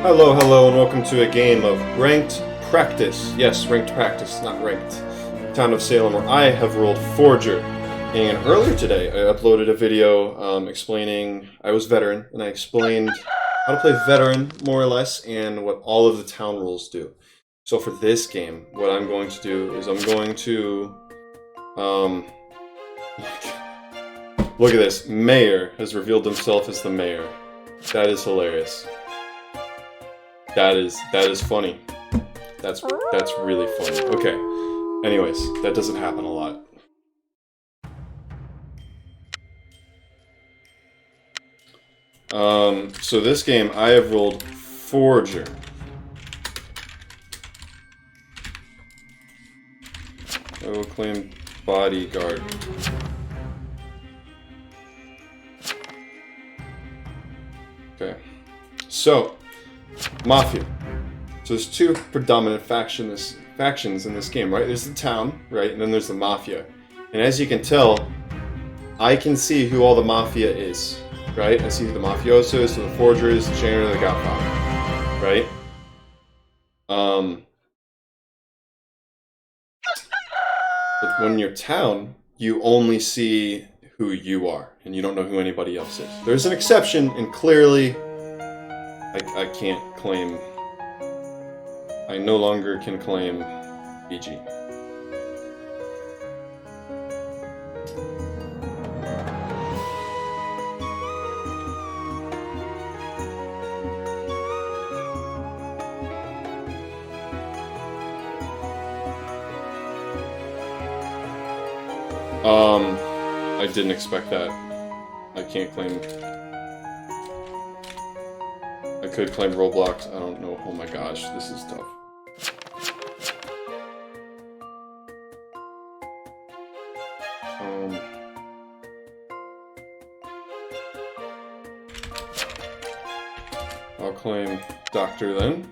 Hello, hello, and welcome to a game of Ranked Practice. Yes, Ranked Practice, not Ranked. Town of Salem, where I have rolled Forger. And earlier today, I uploaded a video explaining I was veteran, and I explained how to play veteran, more or less, and what all of the town rules do. So for this game, what I'm going to do is I'm going to... look at this. Mayor has revealed himself as the mayor. That is hilarious. That is funny. That's really funny. Okay. Anyways, that doesn't happen a lot. So this game I have rolled Forger. I will claim Bodyguard. Okay. So Mafia. So there's two predominant factions in this game, right? There's the town, right? And then there's the Mafia. And as you can tell, I can see who all the Mafia is, right? I see who the Mafioso is, who the Forger is, the Janitor, the Godfather, right? But when you're town, you only see who you are, and you don't know who anybody else is. There's an exception, and clearly I can't claim... I no longer can claim BG. I didn't expect that. I can't claim... I could claim Roblox, I don't know. Oh my gosh, this is tough. I'll claim Doctor then.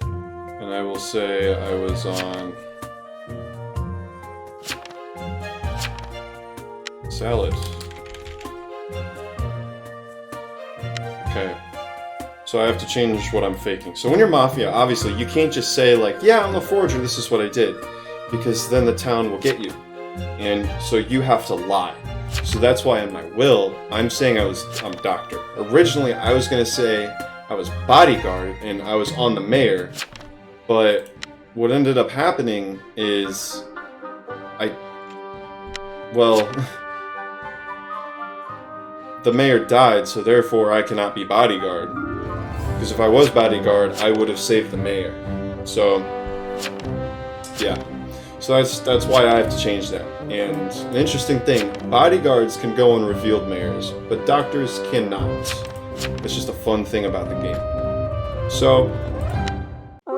And I will say I was on... Salad. Okay. So I have to change what I'm faking. So when you're Mafia, obviously, you can't just say, like, yeah, I'm a Forger, this is what I did. Because then the town will get you. And so you have to lie. So that's why in my will, I'm saying I'm Doctor. Originally, I was going to say I was Bodyguard, and I was on the mayor. But what ended up happening is... Well... the mayor died, so therefore I cannot be Bodyguard. Because if I was Bodyguard, I would have saved the mayor. So, yeah. So that's why I have to change that. And an interesting thing, Bodyguards can go on revealed mayors, but Doctors cannot. It's just a fun thing about the game. So,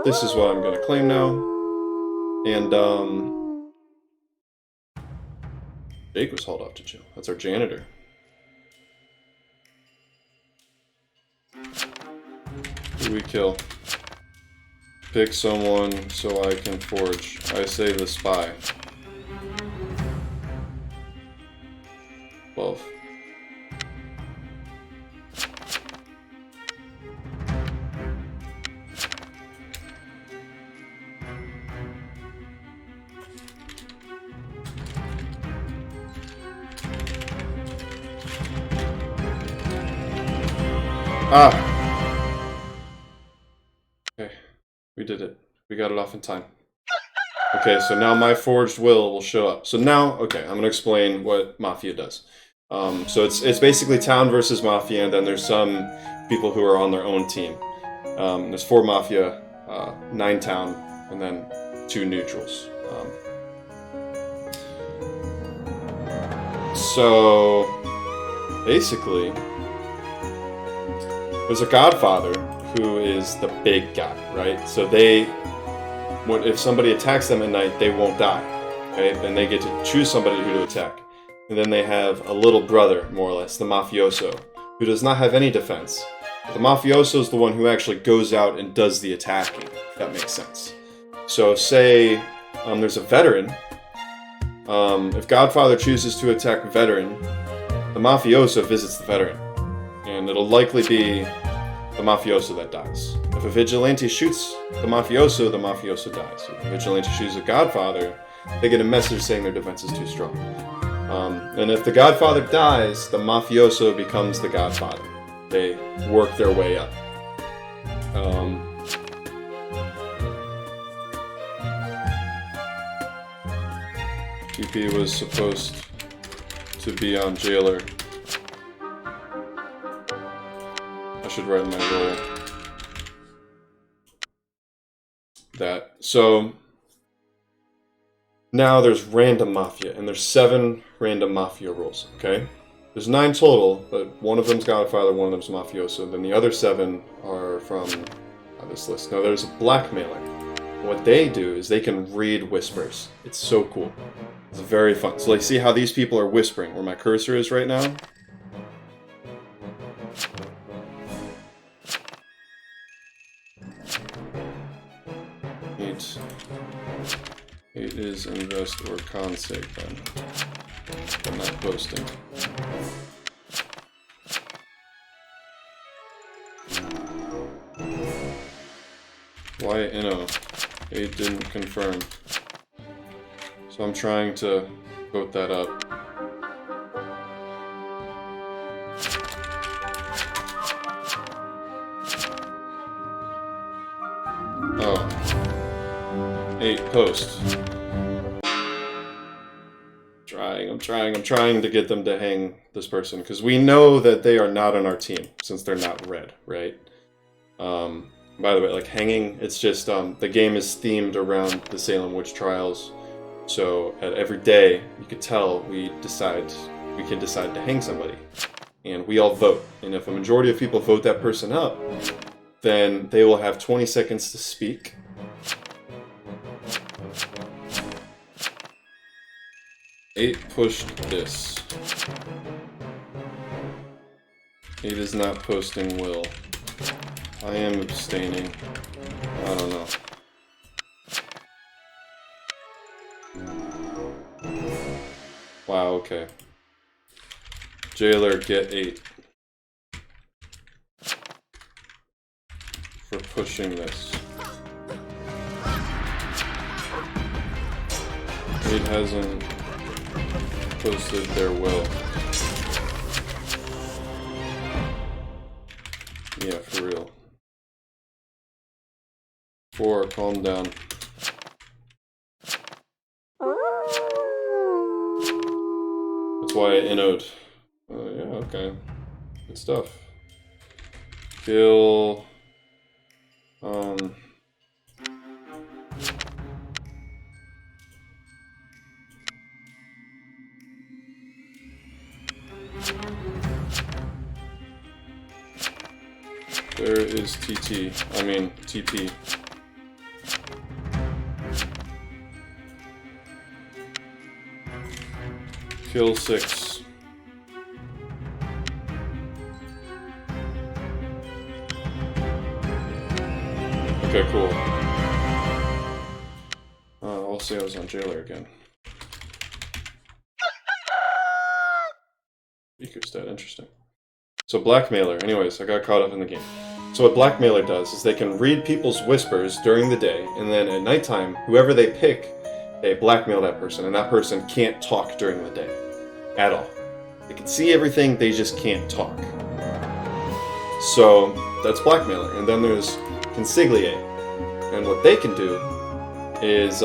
this is what I'm going to claim now. And, Jake was hauled off to jail. That's our janitor. Who we kill? Pick someone so I can forge. I say the spy. 12. Ah! Okay, we did it. We got it off in time. Okay, so now my forged will show up. So now, okay, I'm going to explain what Mafia does. So it's basically town versus Mafia, and then there's some people who are on their own team. There's 4 Mafia, 9 town, and then 2 neutrals. So basically, there's a Godfather who is the big guy, right? So if somebody attacks them at night, they won't die, okay? Then they get to choose somebody who to attack. And then they have a little brother, more or less, the Mafioso, who does not have any defense. But the Mafioso is the one who actually goes out and does the attacking, if that makes sense. So say there's a veteran. If Godfather chooses to attack veteran, the Mafioso visits the veteran. And it'll likely be the mafioso that dies. If a vigilante shoots the mafioso dies. If a vigilante shoots a godfather, they get a message saying their defense is too strong. And if the godfather dies, the mafioso becomes the godfather. They work their way up. TP was supposed to be on Jailer. I should write my role. That. So now there's random Mafia, and there's 7 random Mafia roles, okay? There's 9 total, but one of them's Godfather, one of them's Mafioso, then the other 7 are from this list. Now there's a Blackmailer. What they do is they can read whispers. It's so cool. It's very fun. So like, see how these people are whispering, where my cursor is right now? Eight is invest or con save then. I'm not posting. Why Inno? 8 didn't confirm. So I'm trying to vote that up. Oh. 8 post. I'm trying to get them to hang this person, because we know that they are not on our team, since they're not red, right? By the way, like hanging, it's just, the game is themed around the Salem witch trials. So at every day, you could tell we can decide to hang somebody. And we all vote. And if a majority of people vote that person up, then they will have 20 seconds to speak. Eight pushed this. 8 is not posting will. I am abstaining. I don't know. Wow, okay. Jailer, get 8. For pushing this. 8 hasn't posted their will. Yeah, for real. 4, calm down. That's why I innoed. Oh, yeah, okay. Good stuff. Kill... There is TP. Kill 6. Okay, cool. I'll say I was on Jailer again. Speaker's dead, interesting. So Blackmailer, anyways, I got caught up in the game. So what Blackmailer does is they can read people's whispers during the day, and then at nighttime, whoever they pick, they blackmail that person, and that person can't talk during the day. At all. They can see everything, they just can't talk. So that's Blackmailer. And then there's Consigliere. And what they can do is,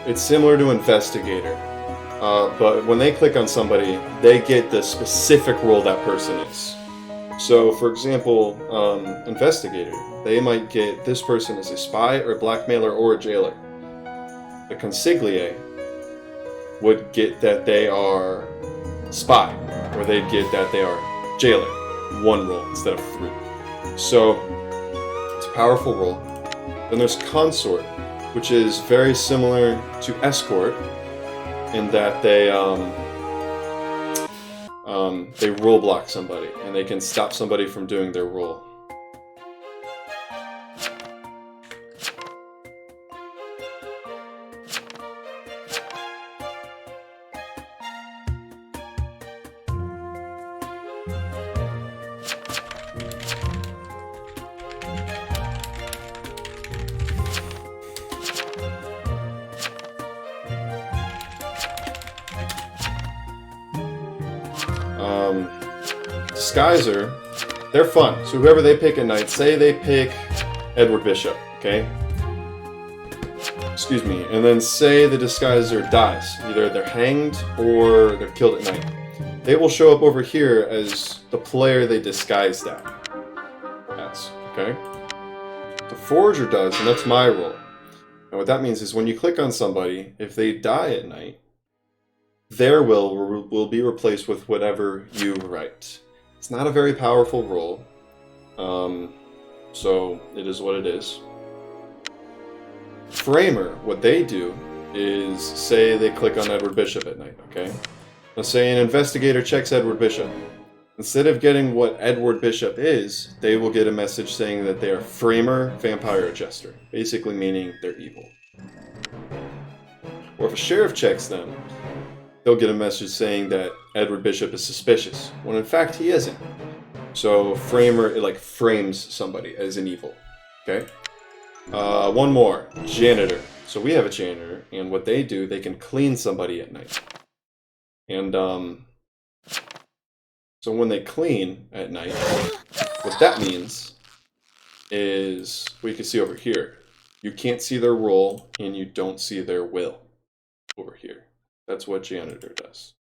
it's similar to Investigator. But when they click on somebody, they get the specific role that person is. So, for example, Investigator, they might get this person as a spy, or a blackmailer, or a jailer. The Consigliere would get that they are spy, or they'd get that they are jailer. 1 role instead of 3. So, it's a powerful role. Then there's Consort, which is very similar to Escort, in that they role block somebody, and they can stop somebody from doing their role. disguiser, they're fun. So whoever they pick at night, say they pick Edward Bishop, okay? Excuse me. And then say the disguiser dies. Either they're hanged or they're killed at night. They will show up over here as the player they disguised as, okay? The forger does, and that's my role. And what that means is when you click on somebody, if they die at night, their will be replaced with whatever you write. It's not a very powerful role, so it is what it is. Framer, what they do is say they click on Edward Bishop at night, okay? Let's say an investigator checks Edward Bishop. Instead of getting what Edward Bishop is, they will get a message saying that they are Framer, Vampire, or Jester. Basically meaning they're evil. Or if a sheriff checks them, they'll get a message saying that Edward Bishop is suspicious, when in fact he isn't. So Framer, it like frames somebody as an evil. Okay? One more. Janitor. So we have a janitor, and what they do, they can clean somebody at night. And so when they clean at night, what that means is, we can see over here, you can't see their role and you don't see their will over here. That's what janitor does.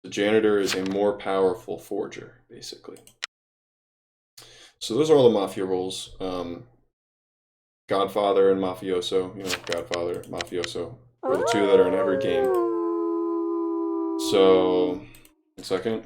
The janitor is a more powerful forger, basically. So those are all the Mafia roles. Godfather and Mafioso, Godfather, Mafioso are the two that are in every game. So, 1 second.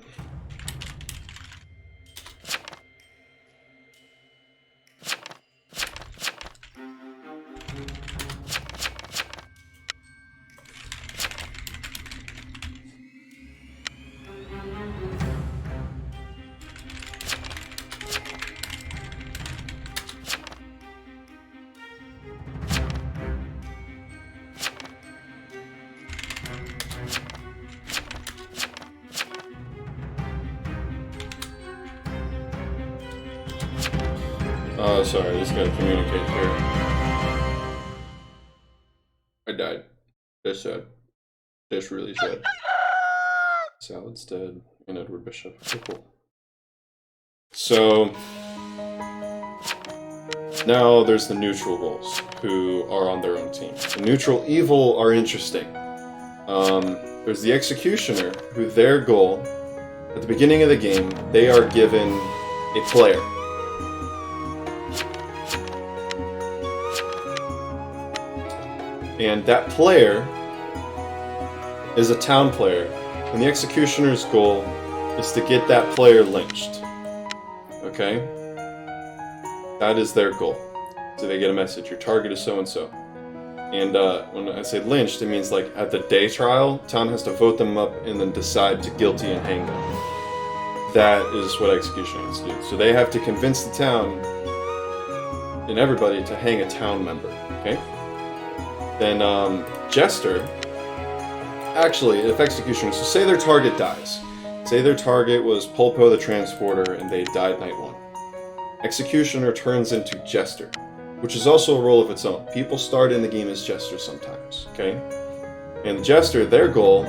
Sorry, I just gotta communicate here. I died. That's sad. That's really sad. Salad's dead, and Edward Bishop. Okay, cool. So, now there's the neutral roles, who are on their own team. The neutral evil are interesting. There's the executioner, who their goal, at the beginning of the game, they are given a player. And that player is a town player, and the executioner's goal is to get that player lynched. Okay? That is their goal. So they get a message, your target is so-and-so. And when I say lynched, it means like at the day trial, town has to vote them up and then decide to guilty and hang them. That is what executioners do. So they have to convince the town and everybody to hang a town member. Okay? Then Jester, actually, if executioner, so say their target dies. Say their target was Polpo the Transporter and they died night 1. Executioner turns into Jester, which is also a role of its own. People start in the game as Jester sometimes, okay? And the Jester, their goal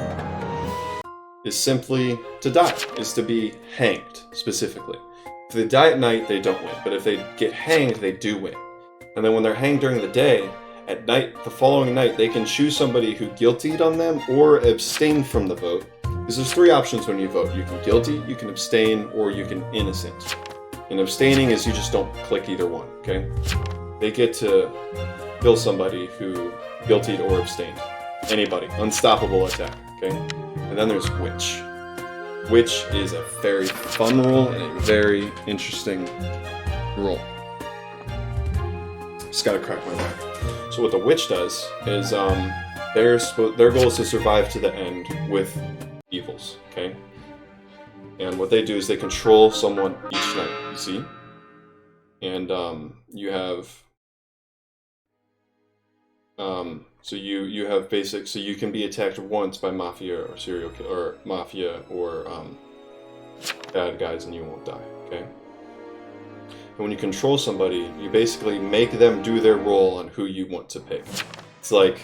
is simply to die, is to be hanged, specifically. If they die at night, they don't win, but if they get hanged, they do win. And then when they're hanged during the day, at night, the following night, they can choose somebody who guiltied on them or abstained from the vote. Because there's 3 options when you vote. You can guilty, you can abstain, or you can innocent. And abstaining is you just don't click either one, okay? They get to kill somebody who guiltied or abstained. Anybody. Unstoppable attack, okay? And then there's Witch. Witch is a very fun role and a very interesting role. Just gotta crack my neck. So what the Witch does is their goal is to survive to the end with evils, okay? And what they do is they control someone each night, you see? And you have so you have basic, so you can be attacked once by Mafia or serial killer or Mafia or bad guys and you won't die, okay? And when you control somebody, you basically make them do their role on who you want to pick. It's like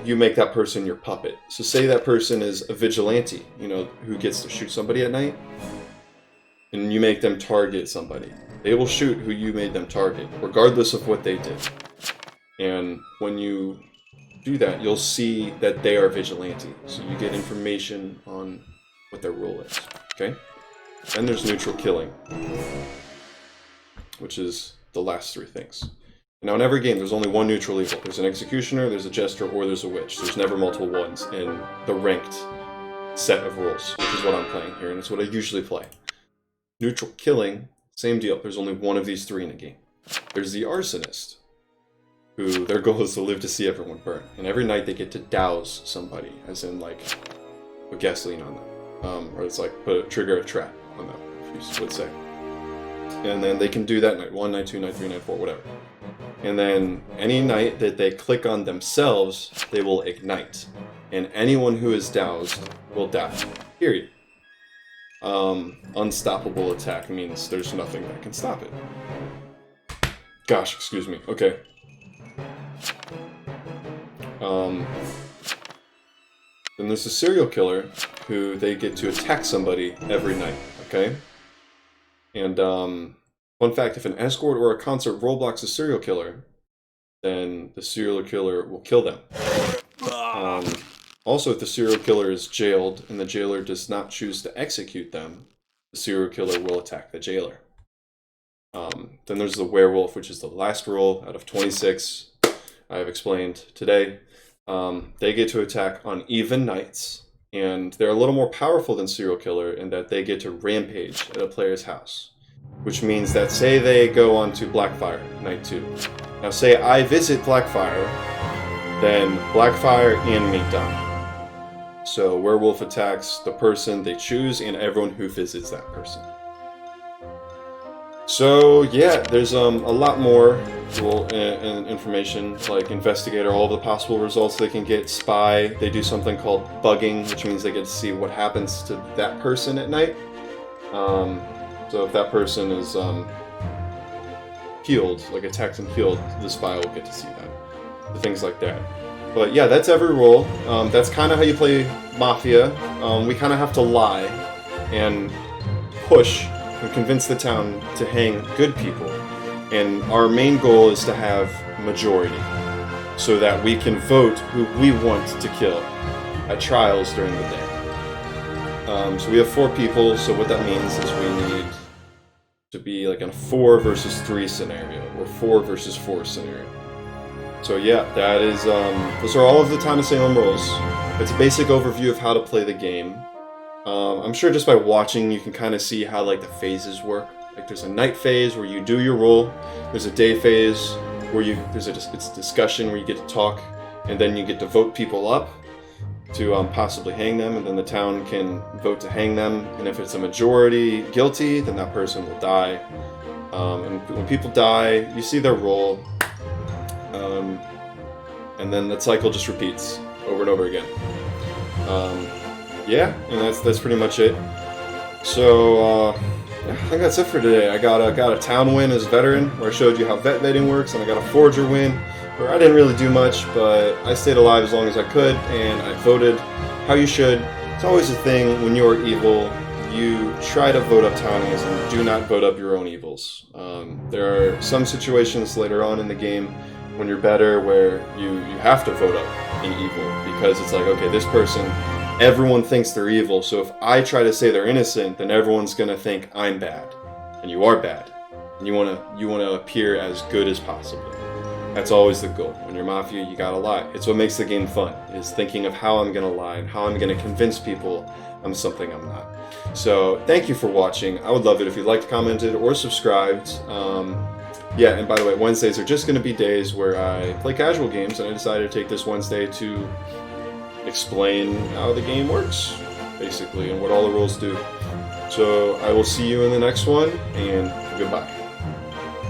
you make that person your puppet. So say that person is a vigilante, who gets to shoot somebody at night. and you make them target somebody, they will shoot who you made them target, regardless of what they did. And when you do that, you'll see that they are vigilante. So you get information on what their role is. Okay? Then there's neutral killing, which is the last three things. Now, in every game, there's only one neutral evil. There's an executioner, there's a jester, or there's a witch. There's never multiple ones in the ranked set of rules, which is what I'm playing here, and it's what I usually play. Neutral killing, same deal. There's only one of these three in a game. There's the arsonist, who their goal is to live to see everyone burn. And every night they get to douse somebody, as in, like, put gasoline on them. Or it's like, trigger a trap on them, if you would say. And then they can do that night 1, night 2, night 3, night 4, whatever. And then any night that they click on themselves, they will ignite. And anyone who is doused will die. Period. Unstoppable attack means there's nothing that can stop it. Gosh, excuse me. Okay. Then there's a serial killer who they get to attack somebody every night. Okay? And, fun fact, if an escort or a concert roadblocks a serial killer, then the serial killer will kill them. Also, if the serial killer is jailed and the jailer does not choose to execute them, the serial killer will attack the jailer. Then there's the werewolf, which is the last rule out of 26 I have explained today. They get to attack on even nights, and they're a little more powerful than serial killer in that they get to rampage at a player's house. Which means that, say they go on to Blackfire, night 2. Now say I visit Blackfire, then Blackfire and me die. So werewolf attacks the person they choose and everyone who visits that person. So yeah, there's a lot more information, like investigator, all the possible results they can get, spy. They do something called bugging, which means they get to see what happens to that person at night. So if that person is healed, like attacked and healed, the spy will get to see that. Things like that. But yeah, that's every role. That's kind of how you play Mafia. We kind of have to lie and push and convince the town to hang good people. And our main goal is to have majority, so that we can vote who we want to kill at trials during the day. So we have 4 people, so what that means is we need to be like in a 4 versus 3 scenario, or 4 versus 4 scenario. So yeah, that is, those are all of the Time of Salem rules. It's a basic overview of how to play the game. I'm sure just by watching you can kind of see how like the phases work. Like there's a night phase where you do your role, there's a day phase where it's a discussion where you get to talk, and then you get to vote people up to possibly hang them, and then the town can vote to hang them, and if it's a majority guilty, then that person will die. And when people die, you see their role, and then that cycle just repeats over and over again. Yeah, and that's pretty much it. So yeah, I think that's it for today. I got a town win as veteran, where I showed you how vet vetting works, and I got a forger win, where I didn't really do much, but I stayed alive as long as I could, and I voted how you should. It's always a thing when you're evil, you try to vote up townies and do not vote up your own evils. There are some situations later on in the game when you're better where you have to vote up an evil, because it's like, okay, this person, everyone thinks they're evil, so if I try to say they're innocent, then everyone's gonna think I'm bad, and you are bad, and you wanna appear as good as possible. That's always the goal. When you're Mafia, you gotta lie. It's what makes the game fun, is thinking of how I'm gonna lie and how I'm gonna convince people I'm something I'm not. So, thank you for watching. I would love it if you liked, commented, or subscribed. Yeah, and by the way, Wednesdays are just gonna be days where I play casual games, and I decided to take this Wednesday to explain how the game works, basically, and what all the rules do. So, I will see you in the next one, and goodbye.